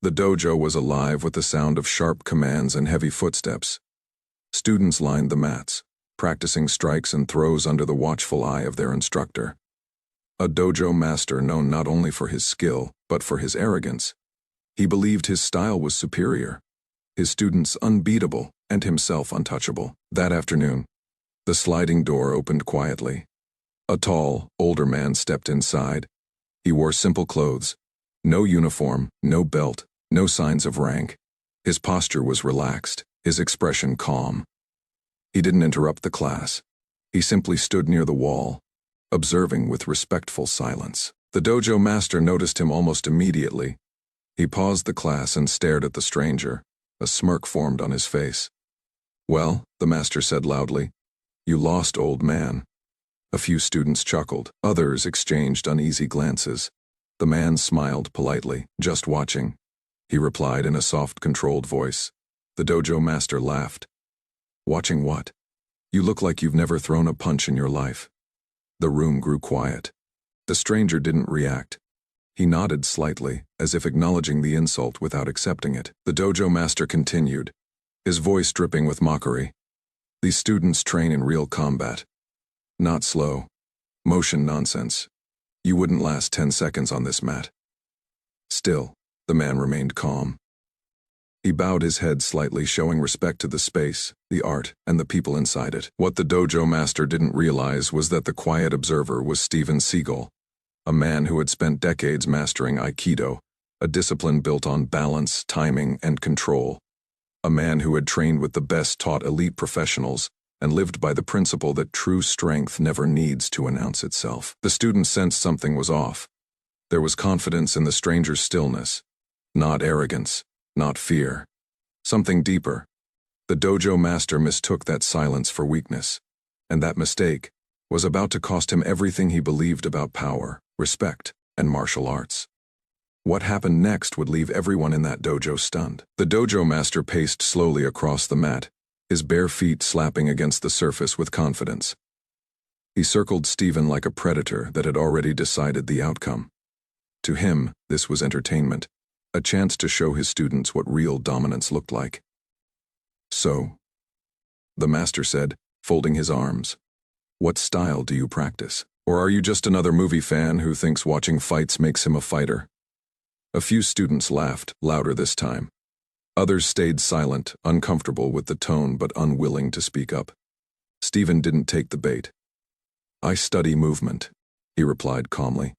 The dojo was alive with the sound of sharp commands and heavy footsteps. Students lined the mats, practicing strikes and throws under the watchful eye of their instructor. A dojo master known not only for his skill, but for his arrogance. He believed his style was superior, his students unbeatable, and himself untouchable. That afternoon, the sliding door opened quietly. A tall, older man stepped inside. He wore simple clothes, no uniform, no belt, no signs of rank. His posture was relaxed, his expression calm. He didn't interrupt the class. He simply stood near the wall, observing with respectful silence. The dojo master noticed him almost immediately. He paused the class and stared at the stranger. A smirk formed on his face. "Well," the master said loudly, "you lost, old man." A few students chuckled. Others exchanged uneasy glances. The man smiled politely. "Just watching," he replied in a soft, controlled voice. The dojo master laughed. "Watching what? You look like you've never thrown a punch in your life." The room grew quiet. The stranger didn't react. He nodded slightly, as if acknowledging the insult without accepting it. The dojo master continued, his voice dripping with mockery. "These students train in real combat. Not slow motion nonsense. You wouldn't last 10 seconds on this mat." Still, the man remained calm. He bowed his head slightly, showing respect to the space, the art, and the people inside it. What the dojo master didn't realize was that the quiet observer was Steven Seagal, a man who had spent decades mastering Aikido, a discipline built on balance, timing, and control. A man who had trained with the best-taught elite professionals and lived by the principle that true strength never needs to announce itself. The students sensed something was off. There was confidence in the stranger's stillness, not arrogance, not fear. Something deeper. The dojo master mistook that silence for weakness, and that mistake was about to cost him everything he believed about power, respect, and martial arts. What happened next would leave everyone in that dojo stunned. The dojo master paced slowly across the mat, his bare feet slapping against the surface with confidence. He circled Steven like a predator that had already decided the outcome. To him, this was entertainment, a chance to show his students what real dominance looked like. "So," the master said, folding his arms, "what style do you practice? Or are you just another movie fan who thinks watching fights makes him a fighter?" A few students laughed, louder this time. Others stayed silent, uncomfortable with the tone but unwilling to speak up. Steven didn't take the bait. "I study movement," he replied calmly.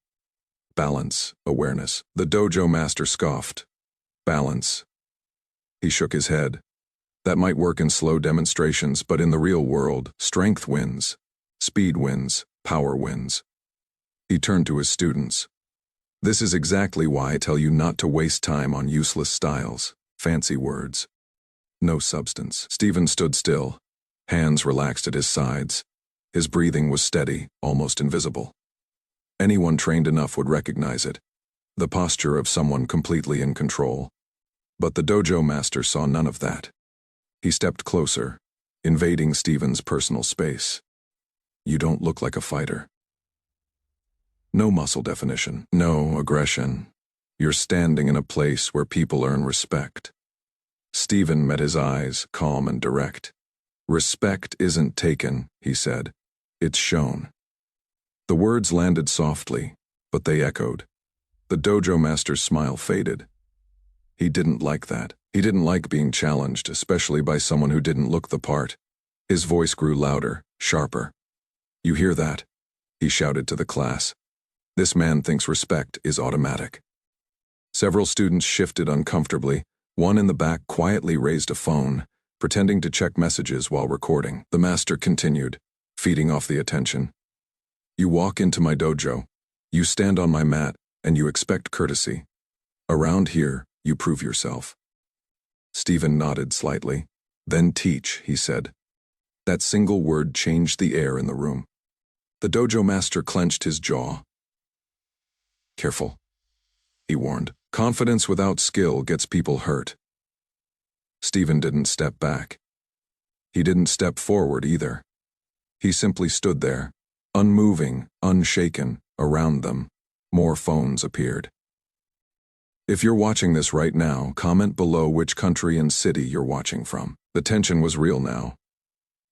"Balance, awareness." The dojo master scoffed. "Balance." He shook his head. "That might work in slow demonstrations, but in the real world, strength wins. Speed wins, power wins." He turned to his students. "This is exactly why I tell you not to waste time on useless styles, fancy words. No substance." Steven stood still, hands relaxed at his sides. His breathing was steady, almost invisible. Anyone trained enough would recognize it, the posture of someone completely in control. But the dojo master saw none of that. He stepped closer, invading Steven's personal space. "You don't look like a fighter. No muscle definition, no aggression. You're standing in a place where people earn respect." Steven met his eyes, calm and direct. "Respect isn't taken," he said. "It's shown." The words landed softly, but they echoed. The dojo master's smile faded. He didn't like that. He didn't like being challenged, especially by someone who didn't look the part. His voice grew louder, sharper. "You hear that?" he shouted to the class. "This man thinks respect is automatic." Several students shifted uncomfortably. One in the back quietly raised a phone, pretending to check messages while recording. The master continued, feeding off the attention. "You walk into my dojo, you stand on my mat, and you expect courtesy. Around here, you prove yourself." Steven nodded slightly. "Then teach," he said. That single word changed the air in the room. The dojo master clenched his jaw. "Careful," he warned. "Confidence without skill gets people hurt." Steven didn't step back. He didn't step forward either. He simply stood there, unmoving, unshaken. Around them, more phones appeared. If you're watching this right now, comment below which country and city you're watching from. The tension was real now.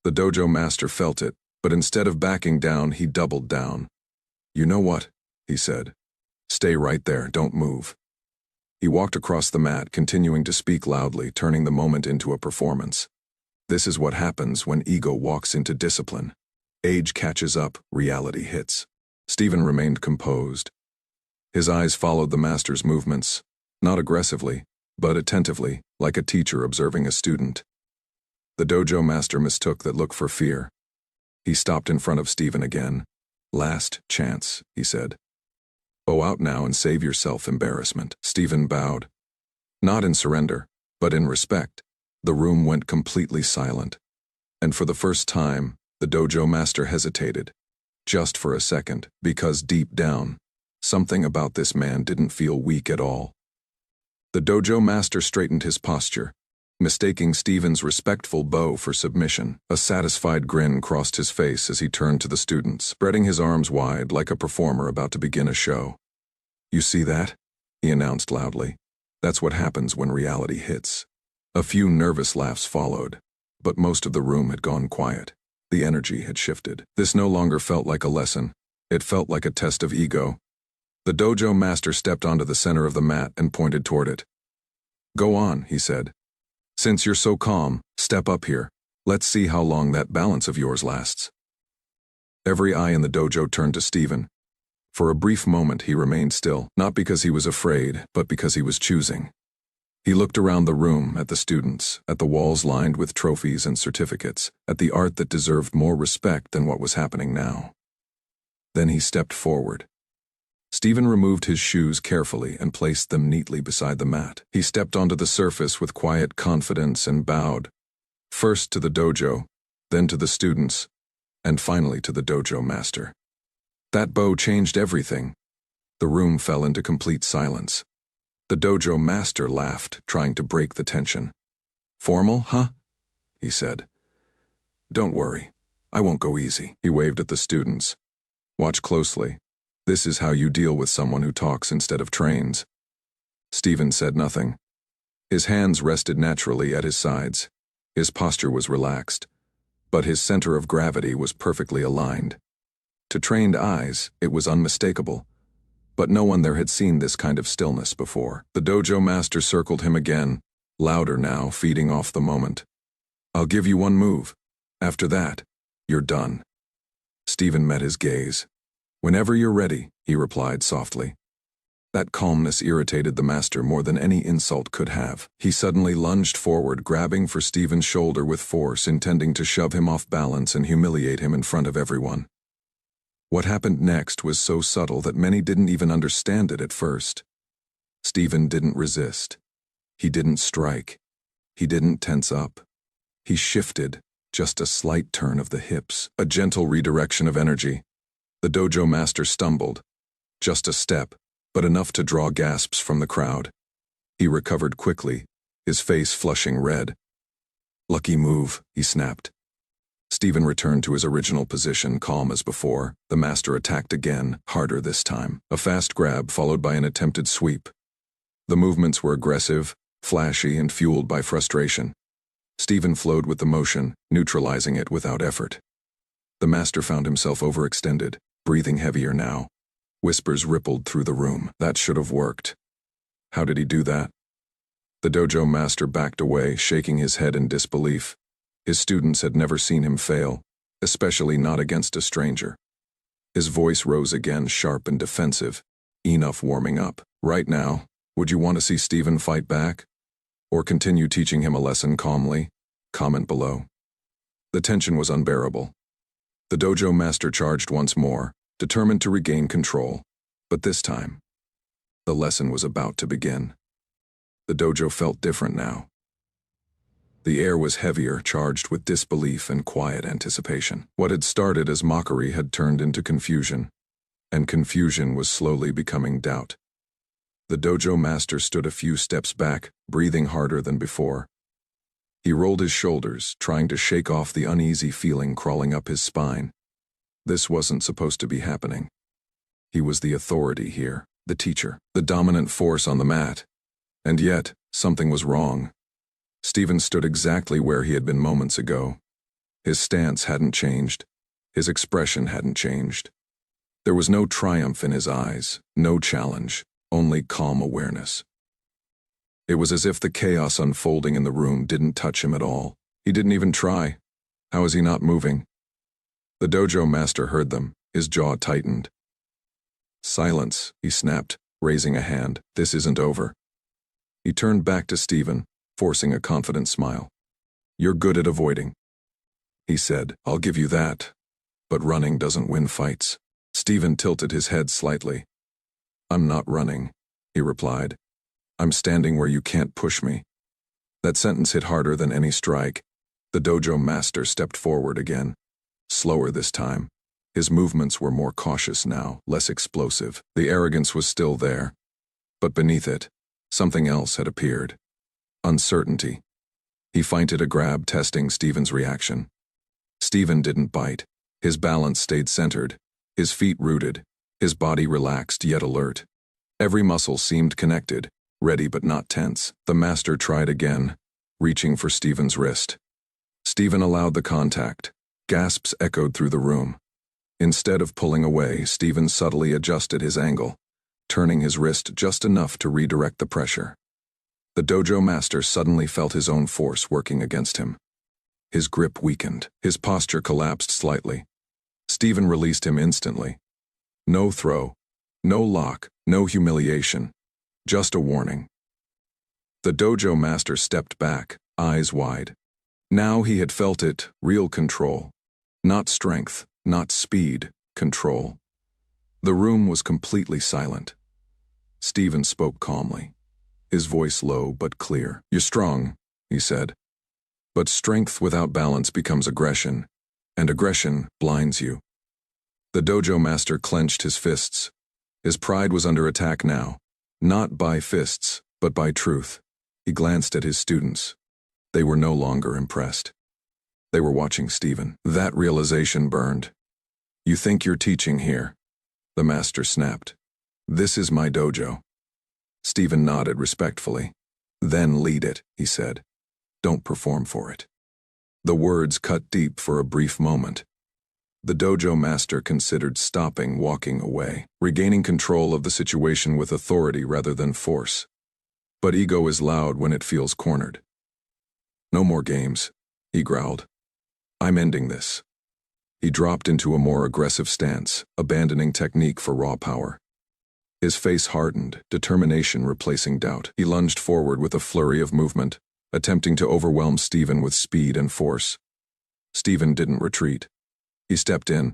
The dojo master felt it, but instead of backing down, he doubled down. "You know what?" he said. "Stay right there, don't move." He walked across the mat, continuing to speak loudly, turning the moment into a performance. This is what happens when ego walks into discipline. Age catches up, reality hits. Steven remained composed. His eyes followed the master's movements, not aggressively, but attentively, like a teacher observing a student. The dojo master mistook that look for fear. He stopped in front of Steven again. "Last chance," he said. "Bow out now and save yourself embarrassment." Steven bowed. Not in surrender, but in respect. The room went completely silent. And for the first time, the dojo master hesitated. Just for a second, because deep down, something about this man didn't feel weak at all. The dojo master straightened his posture, mistaking Steven's respectful bow for submission. A satisfied grin crossed his face as he turned to the students, spreading his arms wide like a performer about to begin a show. "You see that?" he announced loudly. "That's what happens when reality hits." A few nervous laughs followed, but most of the room had gone quiet. The energy had shifted. This no longer felt like a lesson. It felt like a test of ego. The dojo master stepped onto the center of the mat and pointed toward it. "Go on," he said. "Since you're so calm, step up here. Let's see how long that balance of yours lasts." Every eye in the dojo turned to Steven. For a brief moment he remained still, not because he was afraid, but because he was choosing. He looked around the room, at the students, at the walls lined with trophies and certificates, at the art that deserved more respect than what was happening now. Then he stepped forward. Steven removed his shoes carefully and placed them neatly beside the mat. He stepped onto the surface with quiet confidence and bowed, first to the dojo, then to the students, and finally to the dojo master. That bow changed everything. The room fell into complete silence. The dojo master laughed, trying to break the tension. "Formal, huh?" he said. "Don't worry, I won't go easy." He waved at the students. "Watch closely. This is how you deal with someone who talks instead of trains." Steven said nothing. His hands rested naturally at his sides. His posture was relaxed, but his center of gravity was perfectly aligned. To trained eyes, it was unmistakable. But no one there had seen this kind of stillness before. The dojo master circled him again, louder now, feeding off the moment. "I'll give you one move. After that, you're done." Steven met his gaze. "Whenever you're ready," he replied softly. That calmness irritated the master more than any insult could have. He suddenly lunged forward, grabbing for Steven's shoulder with force, intending to shove him off balance and humiliate him in front of everyone. What happened next was so subtle that many didn't even understand it at first. Steven didn't resist. He didn't strike. He didn't tense up. He shifted, just a slight turn of the hips, a gentle redirection of energy. The dojo master stumbled. Just a step, but enough to draw gasps from the crowd. He recovered quickly, his face flushing red. "Lucky move," he snapped. Steven returned to his original position, calm as before. The master attacked again, harder this time. A fast grab followed by an attempted sweep. The movements were aggressive, flashy, and fueled by frustration. Steven flowed with the motion, neutralizing it without effort. The master found himself overextended, breathing heavier now. Whispers rippled through the room. That should have worked. How did he do that? The dojo master backed away, shaking his head in disbelief. His students had never seen him fail, especially not against a stranger. His voice rose again, sharp and defensive. Enough warming up. Right now, would you want to see Steven fight back? Or continue teaching him a lesson calmly? Comment below. The tension was unbearable. The dojo master charged once more, determined to regain control. But this time, the lesson was about to begin. The dojo felt different now. The air was heavier, charged with disbelief and quiet anticipation. What had started as mockery had turned into confusion, and confusion was slowly becoming doubt. The dojo master stood a few steps back, breathing harder than before. He rolled his shoulders, trying to shake off the uneasy feeling crawling up his spine. This wasn't supposed to be happening. He was the authority here, the teacher, the dominant force on the mat. And yet, something was wrong. Steven stood exactly where he had been moments ago. His stance hadn't changed. His expression hadn't changed. There was no triumph in his eyes, no challenge, only calm awareness. It was as if the chaos unfolding in the room didn't touch him at all. He didn't even try. How is he not moving? The dojo master heard them, his jaw tightened. Silence, he snapped, raising a hand. This isn't over. He turned back to Steven, forcing a confident smile. You're good at avoiding. He said, I'll give you that. But running doesn't win fights. Steven tilted his head slightly. I'm not running, he replied. I'm standing where you can't push me. That sentence hit harder than any strike. The dojo master stepped forward again. Slower this time. His movements were more cautious now, less explosive. The arrogance was still there. But beneath it, something else had appeared. Uncertainty. He feinted a grab, testing Steven's reaction. Steven didn't bite. His balance stayed centered, his feet rooted, his body relaxed yet alert. Every muscle seemed connected, ready but not tense. The master tried again, reaching for Steven's wrist. Steven allowed the contact. Gasps echoed through the room. Instead of pulling away, Steven subtly adjusted his angle, turning his wrist just enough to redirect the pressure. The dojo master suddenly felt his own force working against him. His grip weakened, his posture collapsed slightly. Steven released him instantly. No throw, no lock, no humiliation, just a warning. The dojo master stepped back, eyes wide. Now he had felt it, real control. Not strength, not speed, control. The room was completely silent. Steven spoke calmly, his voice low but clear. You're strong, he said. But strength without balance becomes aggression, and aggression blinds you. The dojo master clenched his fists. His pride was under attack now, not by fists, but by truth. He glanced at his students. They were no longer impressed. They were watching Steven. That realization burned. You think you're teaching here? The master snapped. This is my dojo. Steven nodded respectfully. Then lead it, he said. Don't perform for it. The words cut deep for a brief moment. The dojo master considered stopping, walking away, regaining control of the situation with authority rather than force. But ego is loud when it feels cornered. No more games, he growled. I'm ending this. He dropped into a more aggressive stance, abandoning technique for raw power. His face hardened, determination replacing doubt. He lunged forward with a flurry of movement, attempting to overwhelm Steven with speed and force. Steven didn't retreat. He stepped in.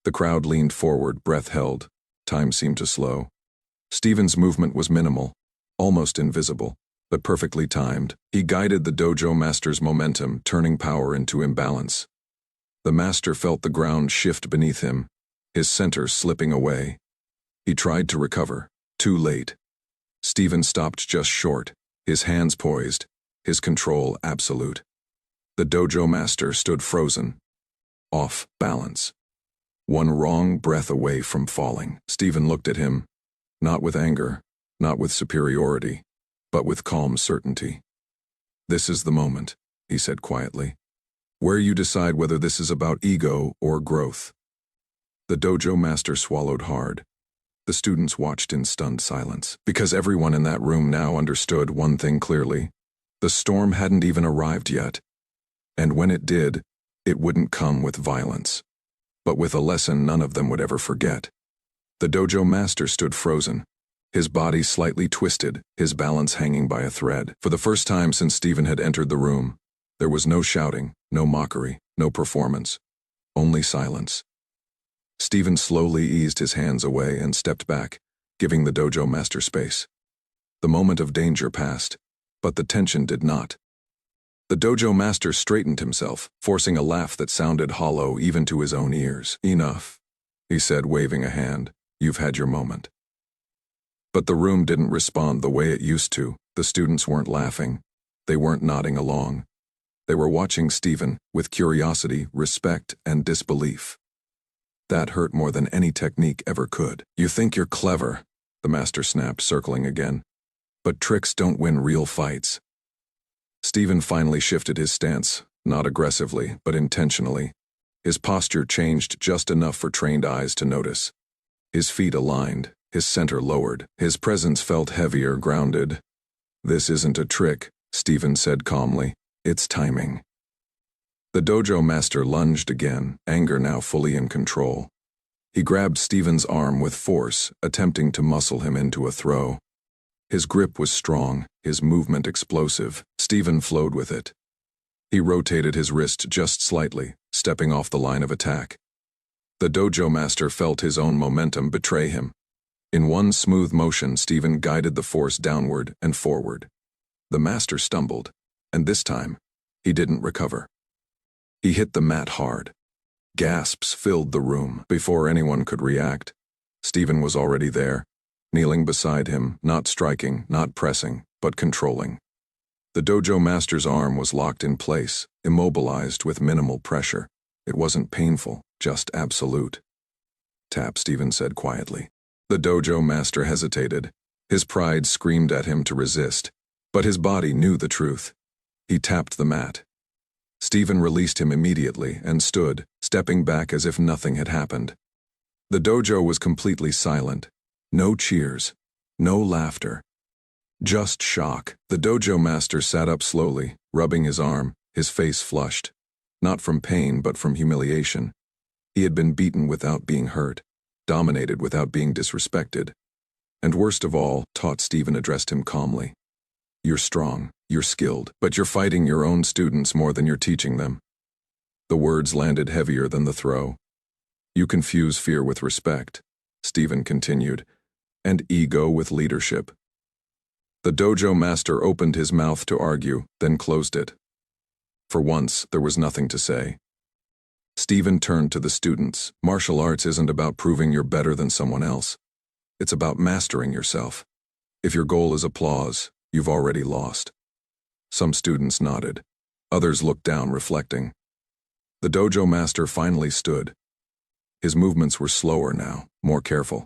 The crowd leaned forward, breath held. Time seemed to slow. Steven's movement was minimal, almost invisible, but perfectly timed. He guided the dojo master's momentum, turning power into imbalance. The master felt the ground shift beneath him, his center slipping away. He tried to recover, too late. Steven stopped just short, his hands poised, his control absolute. The dojo master stood frozen, off balance. One wrong breath away from falling. Steven looked at him, not with anger, not with superiority, but with calm certainty. This is the moment, he said quietly, where you decide whether this is about ego or growth. The dojo master swallowed hard. The students watched in stunned silence, because everyone in that room now understood one thing clearly. The storm hadn't even arrived yet. And when it did, it wouldn't come with violence, but with a lesson none of them would ever forget. The dojo master stood frozen, his body slightly twisted, his balance hanging by a thread. For the first time since Steven had entered the room, there was no shouting, no mockery, no performance, only silence. Steven slowly eased his hands away and stepped back, giving the dojo master space. The moment of danger passed, but the tension did not. The dojo master straightened himself, forcing a laugh that sounded hollow even to his own ears. Enough, he said, waving a hand. You've had your moment. But the room didn't respond the way it used to. The students weren't laughing. They weren't nodding along. They were watching Steven with curiosity, respect, and disbelief. That hurt more than any technique ever could. You think you're clever, the master snapped, circling again. But tricks don't win real fights. Steven finally shifted his stance, not aggressively, but intentionally. His posture changed just enough for trained eyes to notice. His feet aligned, his center lowered, his presence felt heavier, grounded. "This isn't a trick," Steven said calmly. "It's timing." The dojo master lunged again, anger now fully in control. He grabbed Steven's arm with force, attempting to muscle him into a throw. His grip was strong, his movement explosive. Steven flowed with it. He rotated his wrist just slightly, stepping off the line of attack. The dojo master felt his own momentum betray him. In one smooth motion, Steven guided the force downward and forward. The master stumbled, and this time, he didn't recover. He hit the mat hard. Gasps filled the room. Before anyone could react, Steven was already there, kneeling beside him, not striking, not pressing, but controlling. The dojo master's arm was locked in place, immobilized with minimal pressure. It wasn't painful, just absolute. "Tap," Steven said quietly. The dojo master hesitated. His pride screamed at him to resist, but his body knew the truth. He tapped the mat. Steven released him immediately and stood, stepping back as if nothing had happened. The dojo was completely silent. No cheers, no laughter. Just shock. The dojo master sat up slowly, rubbing his arm, his face flushed. Not from pain, but from humiliation. He had been beaten without being hurt, dominated without being disrespected. And worst of all, taught Steven addressed him calmly. "You're strong, you're skilled, but you're fighting your own students more than you're teaching them." The words landed heavier than the throw. "You confuse fear with respect," Steven continued, "and ego with leadership." The dojo master opened his mouth to argue, then closed it. For once, there was nothing to say. Steven turned to the students. "Martial arts isn't about proving you're better than someone else. It's about mastering yourself. If your goal is applause, you've already lost." Some students nodded. Others looked down, reflecting. The dojo master finally stood. His movements were slower now, more careful.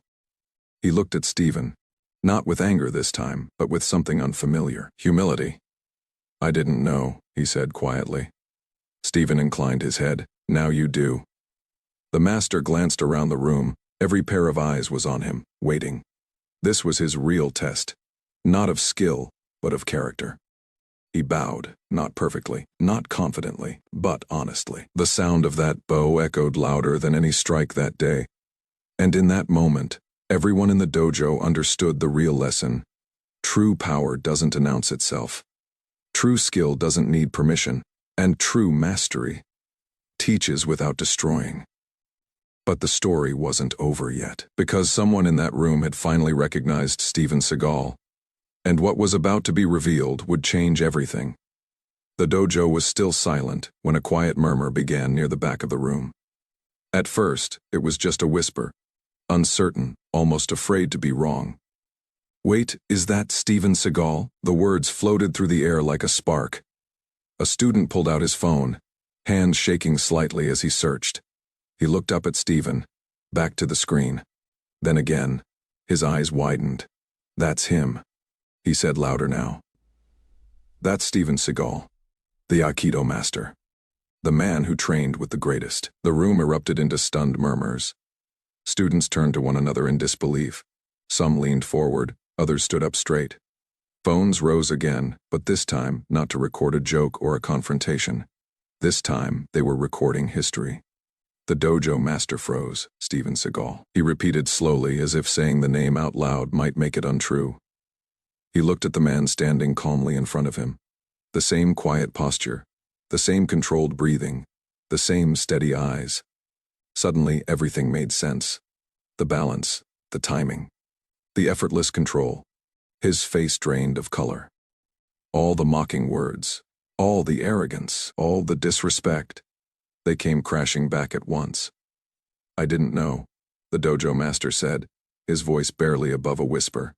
He looked at Steven, not with anger this time, but with something unfamiliar, humility. "I didn't know," he said quietly. Steven inclined his head. "Now you do." The master glanced around the room. Every pair of eyes was on him, waiting. This was his real test, not of skill, but of character. He bowed, not perfectly, not confidently, but honestly. The sound of that bow echoed louder than any strike that day. And in that moment, everyone in the dojo understood the real lesson. True power doesn't announce itself. True skill doesn't need permission, and true mastery teaches without destroying. But the story wasn't over yet, because someone in that room had finally recognized Steven Seagal. And what was about to be revealed would change everything. The dojo was still silent when a quiet murmur began near the back of the room. At first, it was just a whisper, uncertain, almost afraid to be wrong. "Wait, is that Steven Seagal?" The words floated through the air like a spark. A student pulled out his phone, hands shaking slightly as he searched. He looked up at Steven, back to the screen. Then again, his eyes widened. "That's him," he said louder now. "That's Steven Seagal, the Aikido master. The man who trained with the greatest." The room erupted into stunned murmurs. Students turned to one another in disbelief. Some leaned forward, others stood up straight. Phones rose again, but this time not to record a joke or a confrontation. This time they were recording history. The dojo master froze. "Steven Seagal," he repeated slowly, as if saying the name out loud might make it untrue. He looked at the man standing calmly in front of him. The same quiet posture, the same controlled breathing, the same steady eyes. Suddenly, everything made sense. The balance, the timing, the effortless control. His face drained of color. All the mocking words, all the arrogance, all the disrespect, they came crashing back at once. "I didn't know," the dojo master said, his voice barely above a whisper.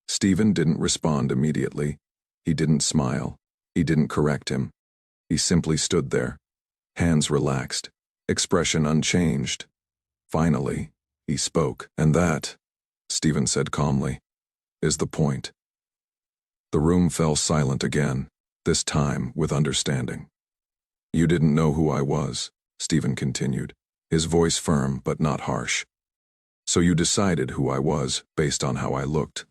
Steven didn't respond immediately. He didn't smile. He didn't correct him. He simply stood there, hands relaxed, expression unchanged. Finally, he spoke, "And that," Steven said calmly, is the point. The room fell silent again, this time with understanding. You didn't know who I was, Steven continued, his voice firm but not harsh. So you decided who I was based on how I looked,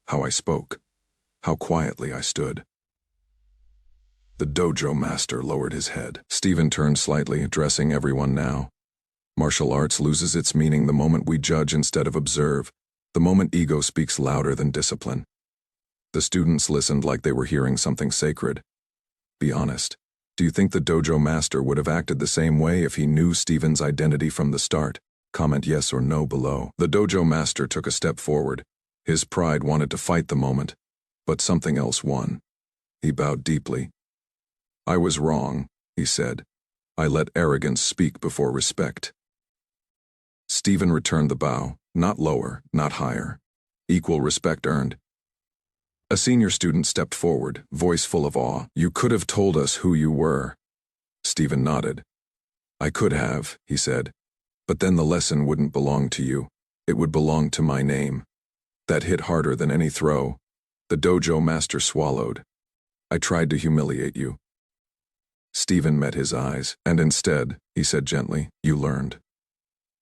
how I spoke, how quietly I stood. The dojo master lowered his head. Steven turned slightly, addressing everyone now. Martial arts loses its meaning the moment we judge instead of observe, the moment ego speaks louder than discipline. The students listened like they were hearing something sacred. Be honest. Do you think the dojo master would have acted the same way if he knew Steven's identity from the start? Comment yes or no below. The dojo master took a step forward. His pride wanted to fight the moment, but something else won. He bowed deeply. I was wrong, he said. I let arrogance speak before respect. Steven returned the bow, not lower, not higher. Equal respect earned. A senior student stepped forward, voice full of awe. You could have told us who you were. Steven nodded. I could have, he said, but then the lesson wouldn't belong to you. It would belong to my name. That hit harder than any throw. The dojo master swallowed. I tried to humiliate you. Steven met his eyes, and instead, he said gently, you learned.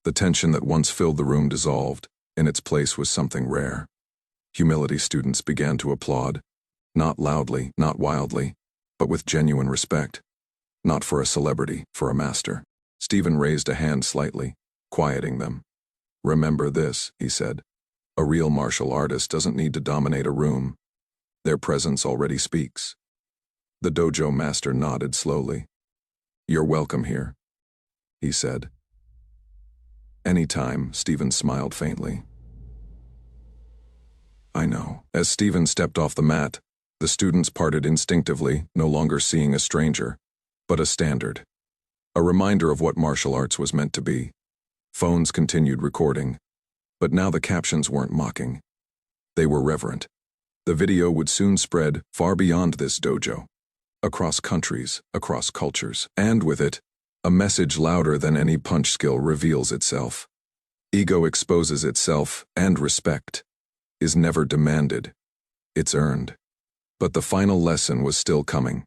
The tension that once filled the room dissolved. In its place was something rare. Humility students began to applaud, not loudly, not wildly, but with genuine respect. Not for a celebrity, for a master. Steven raised a hand slightly, quieting them. Remember this, he said. A real martial artist doesn't need to dominate a room. Their presence already speaks. The dojo master nodded slowly. You're welcome here, he said. Anytime, Steven smiled faintly. I know. As Steven stepped off the mat, the students parted instinctively, no longer seeing a stranger, but a standard. A reminder of what martial arts was meant to be. Phones continued recording, but now the captions weren't mocking. They were reverent. The video would soon spread far beyond this dojo, across countries, across cultures, and with it, a message louder than any punch skill reveals itself. Ego exposes itself, and respect is never demanded. It's earned. But the final lesson was still coming.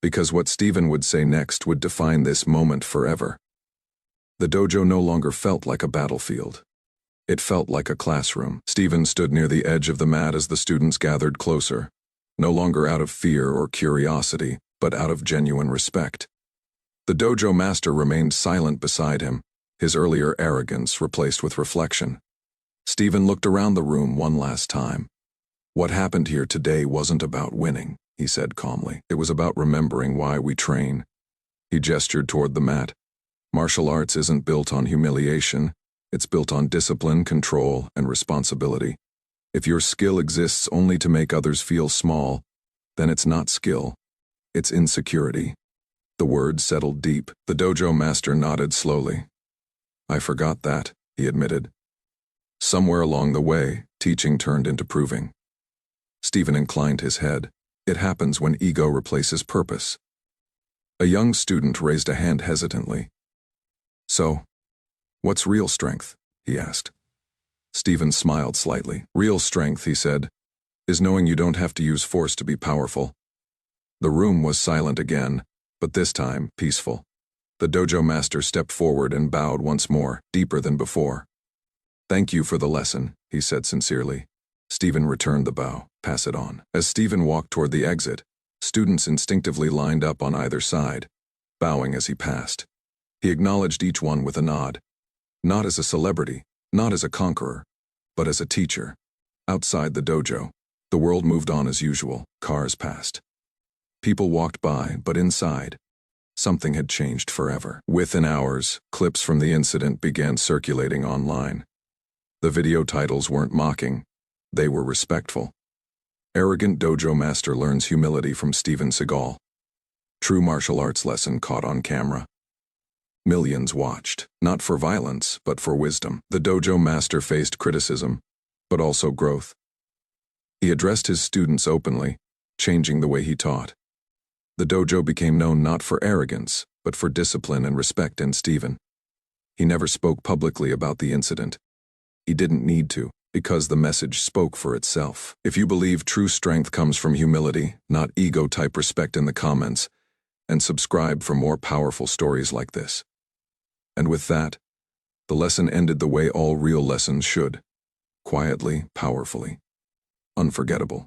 Because what Steven would say next would define this moment forever. The dojo no longer felt like a battlefield. It felt like a classroom. Steven stood near the edge of the mat as the students gathered closer, no longer out of fear or curiosity, but out of genuine respect. The dojo master remained silent beside him, his earlier arrogance replaced with reflection. Steven looked around the room one last time. What happened here today wasn't about winning, he said calmly. It was about remembering why we train. He gestured toward the mat. Martial arts isn't built on humiliation. It's built on discipline, control, and responsibility. If your skill exists only to make others feel small, then it's not skill. It's insecurity. The words settled deep. The dojo master nodded slowly. I forgot that, he admitted. Somewhere along the way, teaching turned into proving. Steven inclined his head. It happens when ego replaces purpose. A young student raised a hand hesitantly. So, what's real strength? He asked. Steven smiled slightly. Real strength, he said, is knowing you don't have to use force to be powerful. The room was silent again, but this time peaceful. The dojo master stepped forward and bowed once more, deeper than before. Thank you for the lesson, he said sincerely. Steven returned the bow. Pass it on. As Steven walked toward the exit, students instinctively lined up on either side, bowing as he passed. He acknowledged each one with a nod. Not as a celebrity, not as a conqueror, but as a teacher. Outside the dojo, the world moved on as usual. Cars passed. People walked by, but inside, something had changed forever. Within hours, clips from the incident began circulating online. The video titles weren't mocking. They were respectful. Arrogant dojo master learns humility from Steven Seagal. True martial arts lesson caught on camera. Millions watched, not for violence, but for wisdom. The dojo master faced criticism, but also growth. He addressed his students openly, changing the way he taught. The dojo became known not for arrogance, but for discipline and respect in Steven. He never spoke publicly about the incident. He didn't need to. because the message spoke for itself. If you believe true strength comes from humility, not ego-type respect in the comments, and subscribe for more powerful stories like this. And with that, the lesson ended the way all real lessons should. Quietly, powerfully. Unforgettable.